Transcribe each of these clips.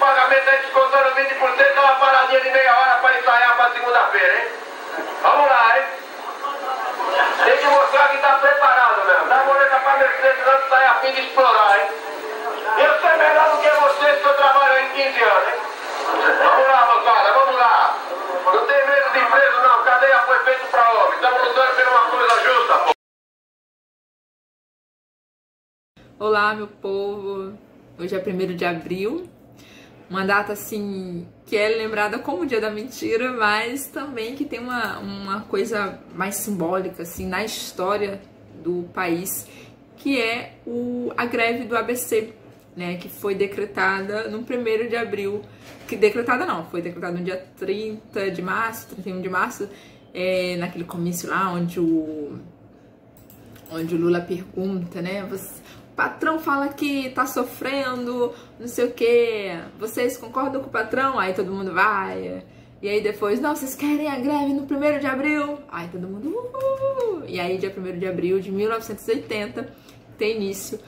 pagamento aí descontando 20%, dá uma paradinha de meia hora para ensaiar para segunda-feira, hein? Vamos lá, hein? Tem que mostrar que tá preparado mesmo. Dá uma olhada pra Mercedes antes de sair a fim de explorar, hein? Eu sei melhor do que vocês que eu trabalho aí 15 anos, hein? Vamos lá, moçada, vamos lá. Não tem medo de preso, não. Cadeia foi feito pra homem. Estamos lutando por uma coisa justa, pô. Olá, meu povo. Hoje é 1º de abril. Uma data, assim, que é lembrada como o Dia da Mentira, mas também que tem uma coisa mais simbólica, assim, na história do país, que é a greve do ABC, né, que foi decretada no 1º de abril. Que decretada não, foi decretada no dia 30 de março, 31 de março, naquele comício lá onde o Lula pergunta, né, o patrão fala que tá sofrendo, não sei o que, vocês concordam com o patrão? Aí todo mundo vai, e aí depois, não, vocês querem a greve no 1º de abril? Aí todo mundo, uhul! E aí dia 1º de abril de 1980 tem início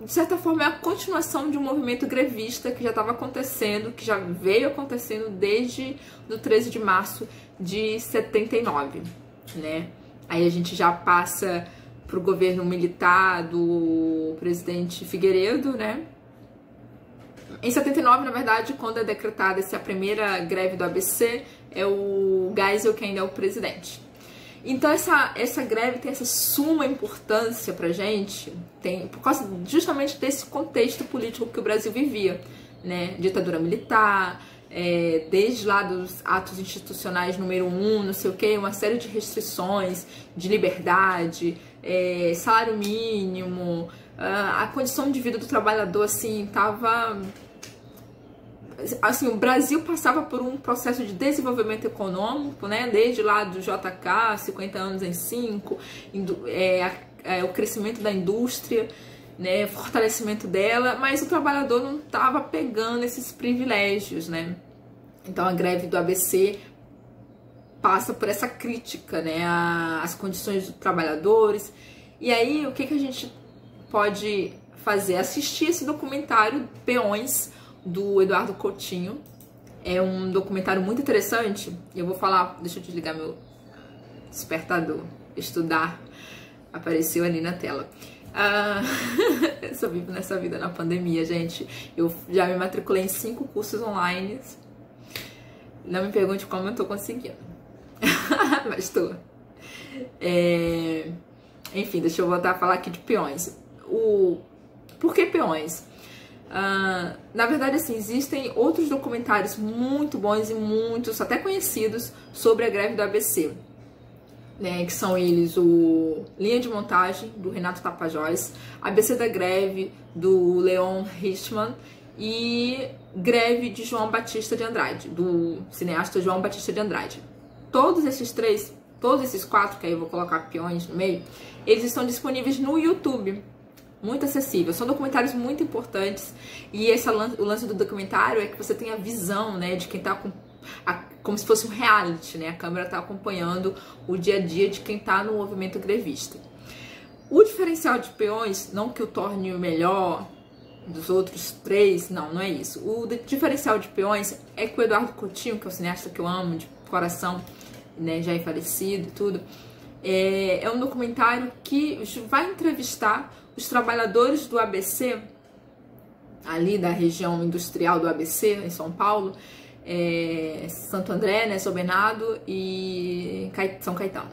de certa forma, é a continuação de um movimento grevista que já estava acontecendo, que já veio acontecendo desde o 13 de março de 79, né? Aí a gente já passa para o governo militar do presidente Figueiredo, né? Em 79, na verdade, quando é decretada essa primeira greve do ABC, é o Geisel que ainda é o presidente. Então essa greve tem essa suma importância pra gente, por causa justamente desse contexto político que o Brasil vivia, né? Ditadura militar, desde lá dos atos institucionais número 1, não sei o que, uma série de restrições de liberdade, salário mínimo, a condição de vida do trabalhador, assim, tava... Assim, o Brasil passava por um processo de desenvolvimento econômico, né? Desde lá do JK, 50 anos em 5, o crescimento da indústria, né? Fortalecimento dela, mas o trabalhador não estava pegando esses privilégios, né? Então a greve do ABC passa por essa crítica, né? Às condições dos trabalhadores. E aí, o que a gente pode fazer? Assistir esse documentário Peões, do Eduardo Coutinho. É um documentário muito interessante. Eu vou falar, deixa eu desligar meu despertador. Estudar apareceu ali na tela. Eu só vivo nessa vida na pandemia, gente. Eu já me matriculei em 5 cursos online. Não me pergunte como eu tô conseguindo. Mas tô. Enfim, deixa eu voltar a falar aqui de Peões. Por que Peões? Na verdade, assim, existem outros documentários muito bons e muitos até conhecidos sobre a greve do ABC, né, que são eles o Linha de Montagem, do Renato Tapajós, ABC da Greve, do Leon Richman, e Greve de João Batista de Andrade, do cineasta João Batista de Andrade. Todos esses 4, que aí eu vou colocar Peões no meio, eles estão disponíveis no YouTube. Muito acessível, são documentários muito importantes, e o lance do documentário é que você tem a visão, né, de quem tá como se fosse um reality, né, a câmera tá acompanhando o dia a dia de quem tá no movimento grevista. O diferencial de Peões, não que o torne o melhor dos outros 3, não é isso. O diferencial de Peões é que o Eduardo Coutinho, que é o cineasta que eu amo de coração, né, já é falecido e tudo, é um documentário que vai entrevistar os trabalhadores do ABC, ali da região industrial do ABC, em São Paulo, Santo André, né, São Bernardo e São Caetano.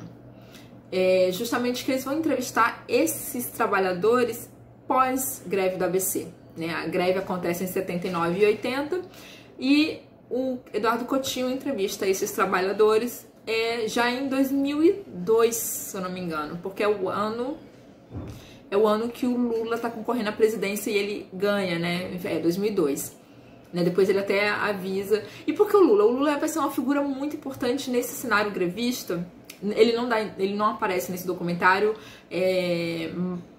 Justamente que eles vão entrevistar esses trabalhadores pós-greve do ABC. Né? A greve acontece em 79 e 80 e o Eduardo Coutinho entrevista esses trabalhadores já em 2002, se eu não me engano, porque é o ano que o Lula tá concorrendo à presidência e ele ganha, né? 2002. Né? Depois ele até avisa. E por que o Lula? O Lula vai ser uma figura muito importante nesse cenário grevista. Ele não aparece nesse documentário.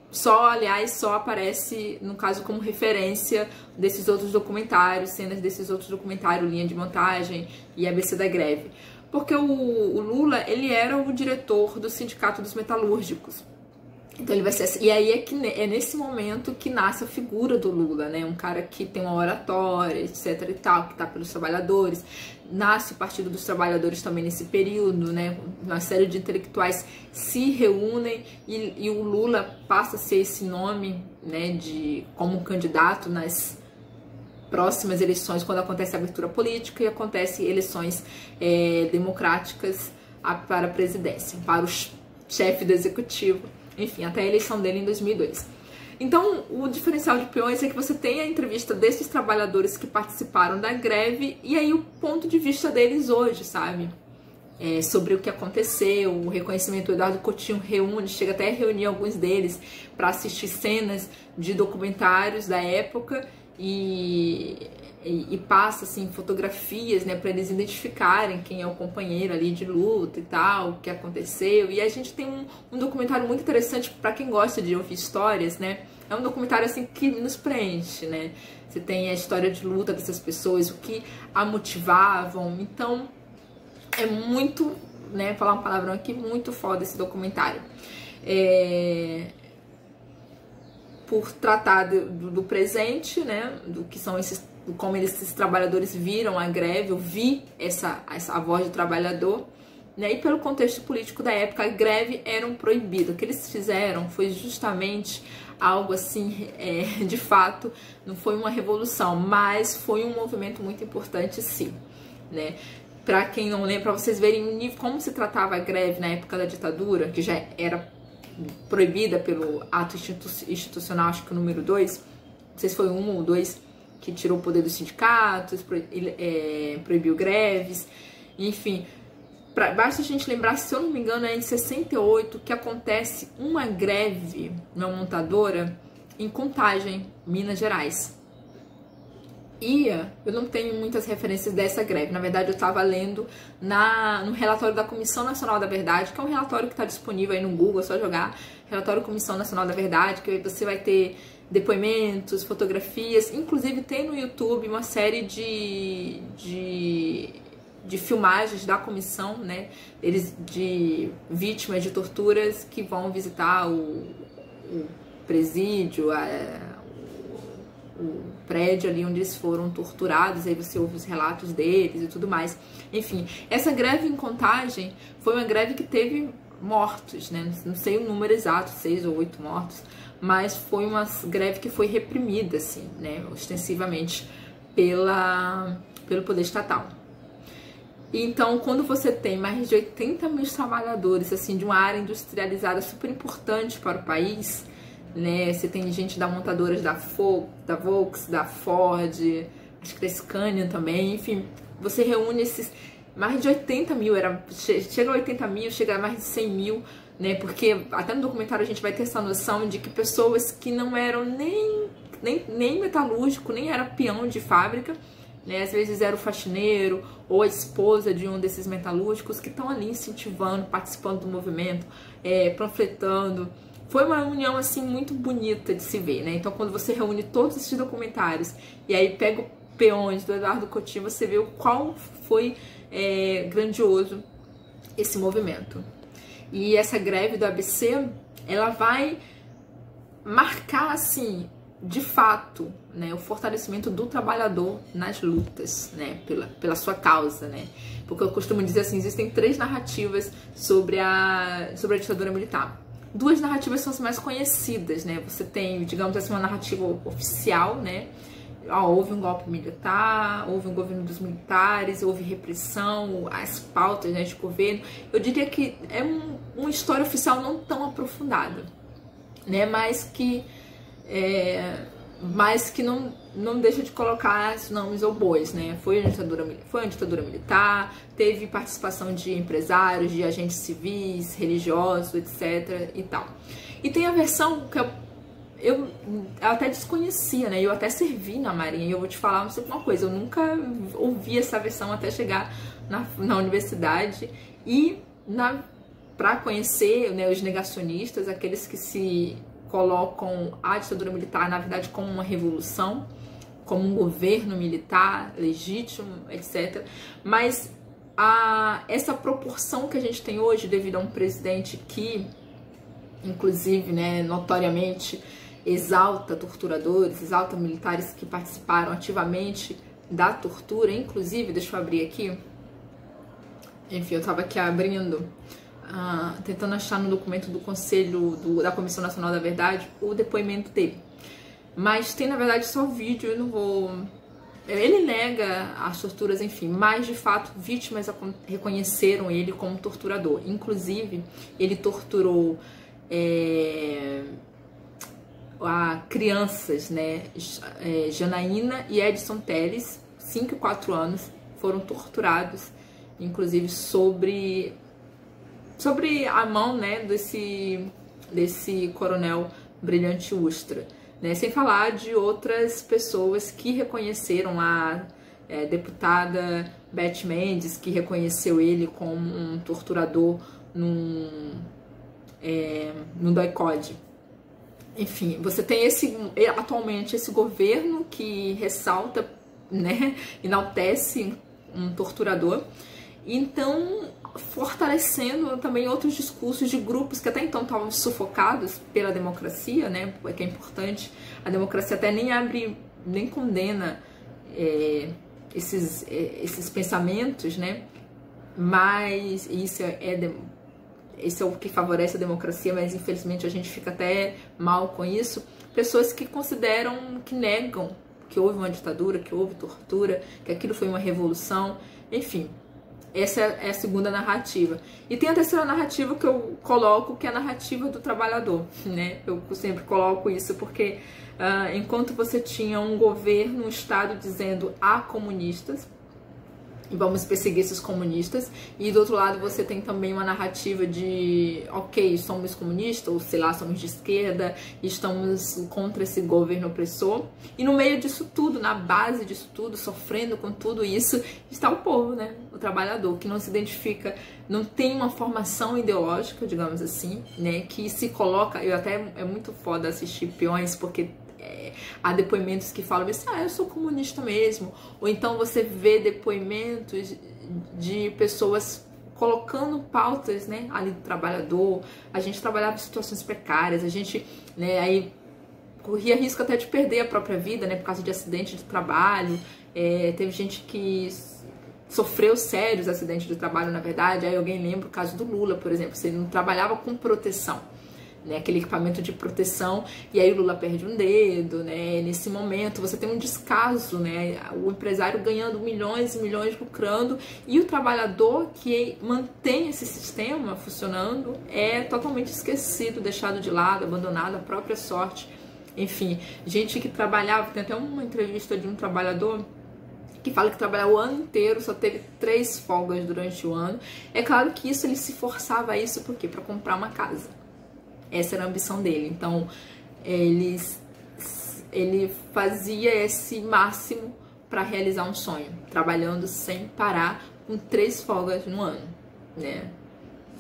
Só aparece, no caso, como referência desses outros documentários, cenas desses outros documentários, Linha de Montagem e ABC da Greve. Porque o Lula, ele era o diretor do Sindicato dos Metalúrgicos. Então ele vai ser assim. E aí é nesse momento que nasce a figura do Lula, né? Um cara que tem uma oratória, etc e tal, que tá pelos trabalhadores. Nasce o Partido dos Trabalhadores também nesse período, né? Uma série de intelectuais se reúnem e o Lula passa a ser esse nome, né, como candidato nas próximas eleições, quando acontece a abertura política e acontece eleições democráticas para a presidência, para o chefe do executivo, enfim, até a eleição dele em 2002. Então, o diferencial de Peões é que você tem a entrevista desses trabalhadores que participaram da greve e aí o ponto de vista deles hoje, sabe? Sobre o que aconteceu, o reconhecimento. O Eduardo Coutinho chega até a reunir alguns deles para assistir cenas de documentários da época e passa assim fotografias, né, para eles identificarem quem é o companheiro ali de luta e tal, o que aconteceu. E a gente tem um documentário muito interessante para quem gosta de ouvir histórias, né? É um documentário assim que nos preenche, né? Você tem a história de luta dessas pessoas, o que a motivavam. Então é muito, né, falar um palavrão aqui, muito foda esse documentário. Por tratar do presente, né, do que são como esses trabalhadores viram a greve, eu vi a voz do trabalhador, né, e pelo contexto político da época, a greve era proibida. O que eles fizeram foi justamente algo assim, de fato, não foi uma revolução, mas foi um movimento muito importante, sim, né. Para quem não lembra, para vocês verem como se tratava a greve na época da ditadura, que já era proibida pelo ato institucional, acho que o número 2, não sei se foi 1 ou 2, que tirou o poder dos sindicatos, proibiu greves, enfim. Basta a gente lembrar, se eu não me engano, é em 68 que acontece uma greve na montadora em Contagem, Minas Gerais. E eu não tenho muitas referências dessa greve. Na verdade, eu estava lendo no relatório da Comissão Nacional da Verdade, que é um relatório que está disponível aí no Google, é só jogar relatório Comissão Nacional da Verdade, que você vai ter depoimentos, fotografias, inclusive tem no YouTube uma série de filmagens da comissão, né, de vítimas de torturas que vão visitar o presídio, o prédio ali onde eles foram torturados, aí você ouve os relatos deles e tudo mais. Enfim, essa greve em Contagem foi uma greve que teve mortos, né? Não sei o número exato, 6 ou 8 mortos, mas foi uma greve que foi reprimida, assim, né, ostensivamente pelo poder estatal. Então, quando você tem mais de 80 mil trabalhadores, assim, de uma área industrializada super importante para o país, né? Você tem gente da montadoras da Volks, da Ford, acho que da Scania também, enfim, você reúne esses mais de 80 mil, chega a 80 mil, chega a mais de 100 mil, né? Porque até no documentário a gente vai ter essa noção de que pessoas que não eram nem metalúrgico, nem era peão de fábrica, né? Às vezes era o faxineiro ou a esposa de um desses metalúrgicos que estão ali incentivando, participando do movimento, panfletando. Foi uma união, assim, muito bonita de se ver, né? Então, quando você reúne todos esses documentários e aí pega o Peões do Eduardo Coutinho, você vê o qual foi grandioso esse movimento. E essa greve do ABC, ela vai marcar, assim, de fato, né, o fortalecimento do trabalhador nas lutas, né, pela sua causa, né? Porque eu costumo dizer assim, existem 3 narrativas sobre a ditadura militar. 2 narrativas são as mais conhecidas, né? Você tem, digamos assim, uma narrativa oficial, né? Houve um golpe militar, houve um governo dos militares, houve repressão, as pautas, né, de governo. Eu diria que é uma história oficial não tão aprofundada, né? Mas que não deixa de colocar os nomes ou bois, né? Foi uma ditadura militar, teve participação de empresários, de agentes civis, religiosos, etc. e tal. E tem a versão que eu até desconhecia, né? Eu até servi na Marinha, e eu vou te falar uma coisa, eu nunca ouvi essa versão até chegar na universidade e para conhecer, né, os negacionistas, aqueles que se colocam a ditadura militar, na verdade, como uma revolução, como um governo militar legítimo, etc. Mas essa proporção que a gente tem hoje, devido a um presidente que inclusive, né, notoriamente exalta torturadores, exalta militares que participaram ativamente da tortura. Inclusive, deixa eu abrir aqui, enfim, eu tava aqui abrindo, tentando achar no documento do Conselho, da Comissão Nacional da Verdade, o depoimento dele. Mas tem, na verdade, só vídeo, eu não vou... Ele nega as torturas, enfim, mas, de fato, vítimas reconheceram ele como torturador. Inclusive, ele torturou crianças, né? Janaína e Edson Teles, 5 e 4 anos, foram torturados, inclusive sobre a mão, né, desse coronel Brilhante Ustra, né? Sem falar de outras pessoas que reconheceram, a deputada Beth Mendes, que reconheceu ele como um torturador no DOI-CODE. Enfim, você tem atualmente esse governo que ressalta, né, enaltece um torturador, então fortalecendo também outros discursos de grupos que até então estavam sufocados pela democracia, né, que é importante. A democracia até nem condena esses pensamentos, né, mas isso esse é o que favorece a democracia, mas infelizmente a gente fica até mal com isso. Pessoas que consideram, que negam que houve uma ditadura, que houve tortura, que aquilo foi uma revolução, enfim. Essa é a segunda narrativa. E tem a terceira narrativa que eu coloco, que é a narrativa do trabalhador, né? Eu sempre coloco isso porque enquanto você tinha um governo, um Estado dizendo há comunistas, e vamos perseguir esses comunistas, e do outro lado você tem também uma narrativa de ok, somos comunistas, ou sei lá, somos de esquerda, e estamos contra esse governo opressor, e no meio disso tudo, na base disso tudo, sofrendo com tudo isso, está o povo, né, o trabalhador, que não se identifica, não tem uma formação ideológica, digamos assim, né, que se coloca, é muito foda assistir Peões, porque há depoimentos que falam assim, eu sou comunista mesmo, ou então você vê depoimentos de pessoas colocando pautas, né, ali do trabalhador. A gente trabalhava em situações precárias, a gente, né, aí corria risco até de perder a própria vida, né, por causa de acidente de trabalho. Teve gente que sofreu sérios acidentes de trabalho, na verdade. Aí alguém lembra o caso do Lula, por exemplo, você não trabalhava com proteção, né, aquele equipamento de proteção, e aí o Lula perde um dedo, né, nesse momento você tem um descaso, né, o empresário ganhando milhões e milhões, lucrando, e o trabalhador que mantém esse sistema funcionando é totalmente esquecido, deixado de lado, abandonado à própria sorte. Enfim, gente que trabalhava, tem até uma entrevista de um trabalhador que fala que trabalhava o ano inteiro, só teve 3 folgas durante o ano. É claro que isso, ele se forçava a isso, por quê? Para comprar uma casa. Essa era a ambição dele. Então, ele fazia esse máximo para realizar um sonho, trabalhando sem parar, com 3 folgas no ano, né?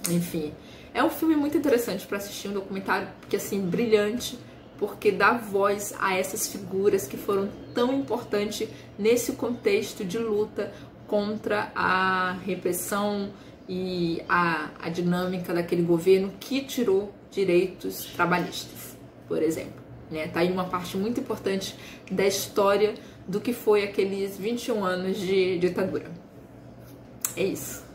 Enfim, é um filme muito interessante para assistir, um documentário, porque assim, brilhante, porque dá voz a essas figuras que foram tão importantes nesse contexto de luta contra a repressão e a dinâmica daquele governo que tirou direitos trabalhistas, por exemplo, né? Tá aí uma parte muito importante da história do que foi aqueles 21 anos de ditadura. É isso.